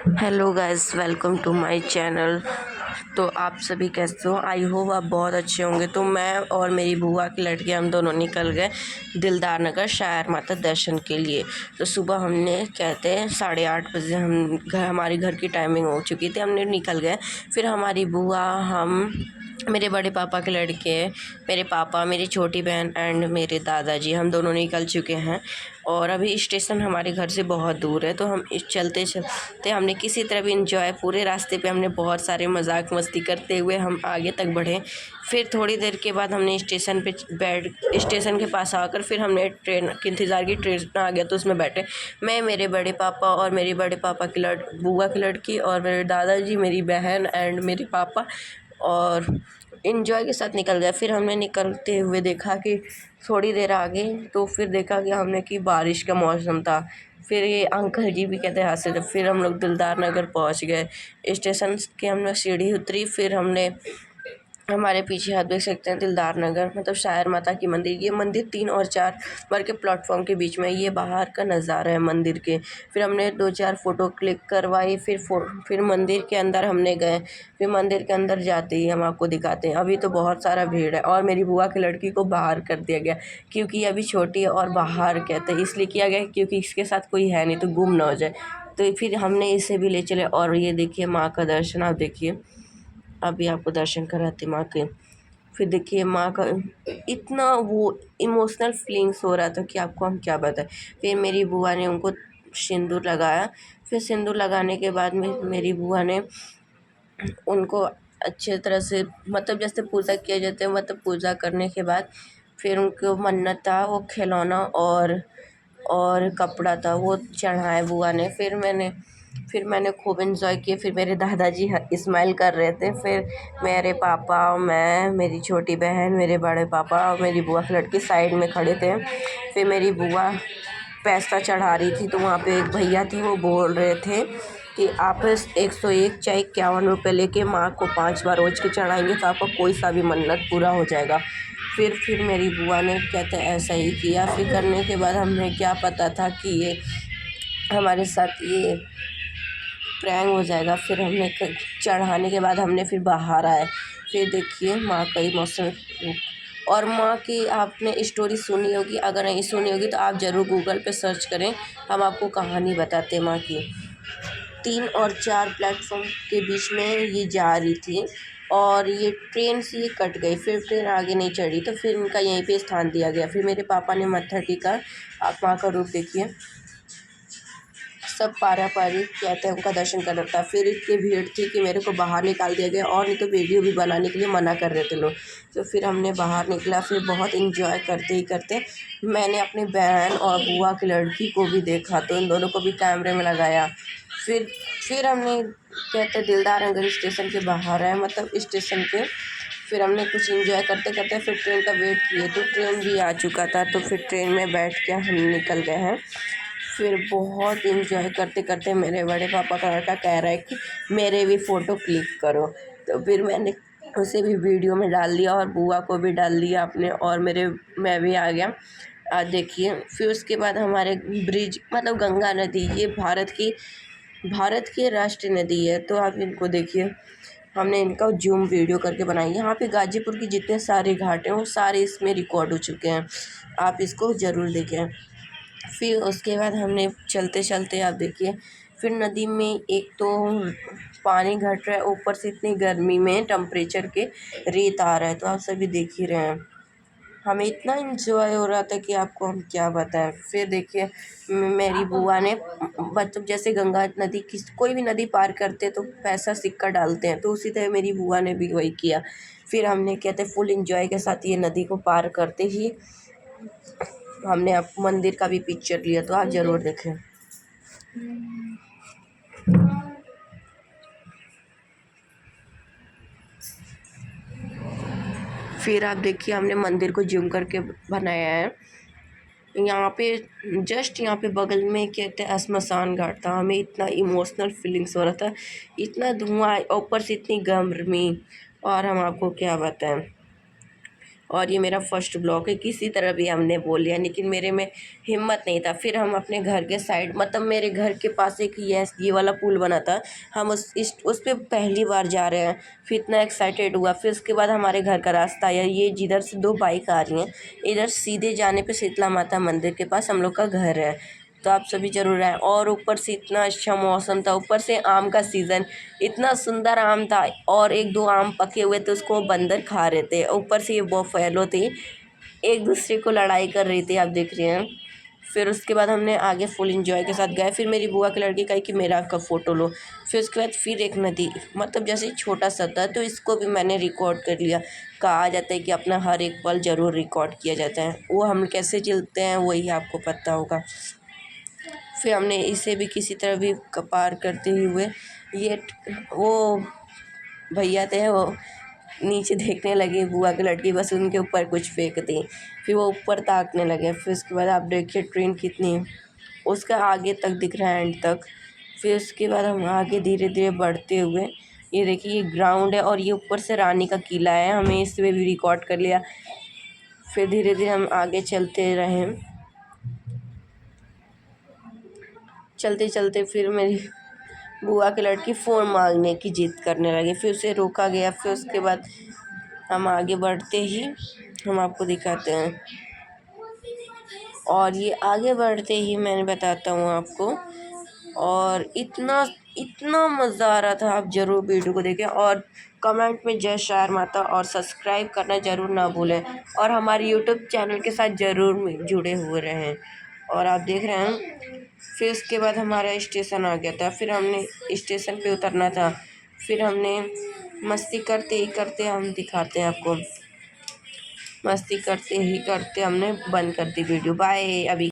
Hello guys, welcome to my channel. तो आप सभी कैसे हो? आई होप आप बहुत अच्छे होंगे। तो मैं और मेरी बुआ की लड़की हम दोनों निकल गए दिलदार नगर शायर माता दर्शन के लिए। तो सुबह हमने कहते हैं 8:30 बजे हमारी घर की टाइमिंग हो चुकी थी, हमने निकल गए। फिर हमारी बुआ, हम, मेरे बड़े पापा के लड़के, मेरे पापा, मेरी छोटी बहन एंड मेरे दादाजी, हम दोनों निकल चुके हैं। और अभी स्टेशन हमारे घर से बहुत दूर है, तो हम चलते चलते हमने किसी तरह भी इंजॉय, पूरे रास्ते पे हमने बहुत सारे मजाक मस्ती करते हुए हम आगे तक बढ़े। फिर थोड़ी देर के बाद हमने स्टेशन पे स्टेशन के पास आकर फिर हमने ट्रेन के इंतज़ार की, ट्रेन आ गया तो उसमें बैठे। मैं, मेरे बड़े पापा और मेरी बड़े पापा की बुआ की लड़की और मेरे दादाजी, मेरी बहन एंड मेरे पापा, और इन्जॉय के साथ निकल गए। फिर हमने निकलते हुए देखा कि थोड़ी देर आगे, तो फिर देखा कि हमने कि बारिश का मौसम था। फिर ये अंकल जी भी कहते हंसे थे। फिर हम लोग दिलदार नगर पहुंच गए। स्टेशन के हमने सीढ़ी उतरी। फिर हमने, हमारे पीछे आप देख सकते हैं दिलदार नगर, मतलब शायर माता की मंदिर। ये मंदिर 3 और 4 नंबर के प्लेटफॉर्म के बीच में, ये बाहर का नज़ारा है मंदिर के। फिर हमने 2-4 फ़ोटो क्लिक करवाई। फिर मंदिर के अंदर हमने गए। फिर मंदिर के अंदर जाते ही हम आपको दिखाते हैं। अभी तो बहुत सारा भीड़ है और मेरी बुआ की लड़की को बाहर कर दिया गया, क्योंकि अभी छोटी है और बाहर कहते हैं इसलिए किया गया क्योंकि इसके साथ कोई है नहीं तो गुम ना हो जाए। तो फिर हमने इसे भी ले चले। और ये देखिए माँ का दर्शन, आप देखिए, अभी आपको दर्शन कराते माँ के। फिर देखिए माँ का इतना वो इमोशनल फीलिंग्स हो रहा था कि आपको हम क्या बताएं। फिर मेरी बुआ ने उनको सिंदूर लगाया। फिर सिंदूर लगाने के बाद में मेरी बुआ ने उनको अच्छे तरह से, मतलब जैसे पूजा किया जाता है, मतलब पूजा करने के बाद फिर उनको मन्नत था, वो खिलौना और कपड़ा था, वो चढ़ाए बुआ ने। फिर मैंने खूब इन्जॉय किया। फिर मेरे दादाजी स्माइल कर रहे थे। फिर मेरे पापा, मैं, मेरी छोटी बहन, मेरे बड़े पापा और मेरी बुआ की लड़की साइड में खड़े थे। फिर मेरी बुआ पैसा चढ़ा रही थी, तो वहाँ पे एक भैया थे, वो बोल रहे थे कि आप 101 चाहे 51 रुपये लेके माँ को 5 बार रोज के चढ़ाएंगे तो आपका कोई सा भी मन्नत पूरा हो जाएगा। फिर मेरी बुआ ने कहते ऐसा ही किया। फिर करने के बाद हमें क्या पता था कि ये हमारे साथ ये प्रैंक हो जाएगा। फिर हमने चढ़ाने के बाद हमने फिर बाहर आए। फिर देखिए माँ का इमोशनल, और माँ की आपने स्टोरी सुनी होगी, अगर नहीं सुनी होगी तो आप ज़रूर गूगल पे सर्च करें, हम आपको कहानी बताते हैं माँ की। 3 और 4 प्लेटफॉर्म के बीच में ये जा रही थी और ये ट्रेन से ये कट गई। फिर ट्रेन आगे नहीं चढ़ी, तो फिर इनका यहीं पे स्थान दिया गया। फिर मेरे पापा ने मत्था टेका। आप माँ का रूप देखिए, सब पारा पारी कहते हैं उनका दर्शन कर रखा था। फिर इतनी भीड़ थी कि मेरे को बाहर निकाल दिया गया, और नहीं तो वीडियो भी बनाने के लिए मना कर रहे थे लोग। तो फिर हमने बाहर निकला। फिर बहुत इन्जॉय करते ही करते मैंने अपनी बहन और बुआ की लड़की को भी देखा, तो इन दोनों को भी कैमरे में लगाया। फिर फिर हमने कहते दिलदार नगर स्टेशन के बाहर आए, मतलब स्टेशन के। फिर हमने कुछ इन्जॉय करते करते फिर ट्रेन का वेट किए, तो ट्रेन भी आ चुका था। तो फिर ट्रेन में बैठ के हम निकल गए हैं। फिर बहुत इन्जॉय करते करते मेरे बड़े पापा का लड़का कह रहा है कि मेरे भी फ़ोटो क्लिक करो, तो फिर मैंने उसे भी वीडियो में डाल दिया और बुआ को भी डाल दिया अपने, और मैं भी आ गया। आज देखिए, फिर उसके बाद हमारे ब्रिज, मतलब गंगा नदी, ये भारत की राष्ट्रीय नदी है। तो आप इनको देखिए, हमने इनका जूम वीडियो करके बनाई। यहाँ पे गाजीपुर की जितने सारे घाट हैं वो सारे इसमें रिकॉर्ड हो चुके हैं, आप इसको ज़रूर देखें। फिर उसके बाद हमने चलते चलते, आप देखिए, फिर नदी में एक तो पानी घट रहा है, ऊपर से इतनी गर्मी में टेम्परेचर के रेत आ रहा है, तो आप सभी देख ही रहे हैं। हमें इतना इन्जॉय हो रहा था कि आपको हम क्या बताएं। फिर देखिए मेरी बुआ ने, मतलब जैसे गंगा नदी की कोई भी नदी पार करते तो पैसा सिक्का डालते हैं, तो उसी तरह मेरी बुआ ने भी वही किया। फिर हमने कहते फुल इन्जॉय के साथ ये नदी को पार करते ही हमने आप मंदिर का भी पिक्चर लिया, तो आप ज़रूर देखें। फिर आप देखिए हमने मंदिर को जूम करके बनाया है। यहाँ पे जस्ट यहाँ पे बगल में कहते हैं श्मशान घाट था। हमें इतना इमोशनल फीलिंग्स हो रहा था, इतना धुआं, ऊपर से इतनी गर्मी, और हम आपको क्या बताएं। और ये मेरा फर्स्ट ब्लॉग है। किसी तरह भी हमने बोल लिया, लेकिन मेरे में हिम्मत नहीं था। फिर हम अपने घर के साइड, मतलब मेरे घर के पास एक ये वाला पुल बना था, हम उस पे पहली बार जा रहे हैं। फिर इतना एक्साइटेड हुआ। फिर उसके बाद हमारे घर का रास्ता आया, ये जिधर से 2 बाइक आ रही हैं, इधर सीधे जाने पे शीतला माता मंदिर के पास हम लोग का घर है। तो आप सभी ज़रूर आएँ। और ऊपर से इतना अच्छा मौसम था, ऊपर से आम का सीज़न, इतना सुंदर आम था। और 1-2 आम पके हुए थे, उसको बंदर खा रहे थे। ऊपर से ये बफैलो थी, एक दूसरे को लड़ाई कर रही थी, आप देख रहे हैं। फिर उसके बाद हमने आगे फुल एंजॉय के साथ गए। फिर मेरी बुआ की लड़की कही कि मेरा आपका फ़ोटो लो। फिर उसके बाद फिर एक नदी, मतलब जैसे छोटा सा था, तो इसको भी मैंने रिकॉर्ड कर लिया। कहा जाता है कि अपना हर एक पल ज़रूर रिकॉर्ड किया जाता है। वो हम कैसे चलते हैं वही आपको पता होगा। फिर हमने इसे भी किसी तरह भी पार करते हुए, ये वो भैया थे, वो नीचे देखने लगे, बुआ की लड़की बस उनके ऊपर कुछ फेंक दी। फिर वो ऊपर ताकने लगे। फिर उसके बाद आप देखिए ट्रेन कितनी, उसका आगे तक दिख रहा है, एंड तक। फिर उसके बाद हम आगे धीरे धीरे बढ़ते हुए, ये देखिए ये ग्राउंड है और ये ऊपर से रानी का किला है, हमें इसमें भी रिकॉर्ड कर लिया। फिर धीरे धीरे हम आगे चलते रहे, चलते चलते फिर मेरी बुआ की लड़की फ़ोन मांगने की जिद करने लगी। फिर उसे रोका गया। फिर उसके बाद हम आगे बढ़ते ही, हम आपको दिखाते हैं। और ये आगे बढ़ते ही मैं बताता हूँ आपको, और इतना इतना मज़ा आ रहा था। आप ज़रूर वीडियो को देखें और कमेंट में जय शायर माता और सब्सक्राइब करना ज़रूर ना भूलें, और हमारे यूट्यूब चैनल के साथ ज़रूर जुड़े हुए रहें। और आप देख रहे हैं, फिर उसके बाद हमारा स्टेशन आ गया था। फिर हमने स्टेशन पे उतरना था। फिर हमने मस्ती करते ही करते, हम दिखाते हैं आपको, मस्ती करते ही करते हमने बंद कर दी वीडियो। बाय। अभी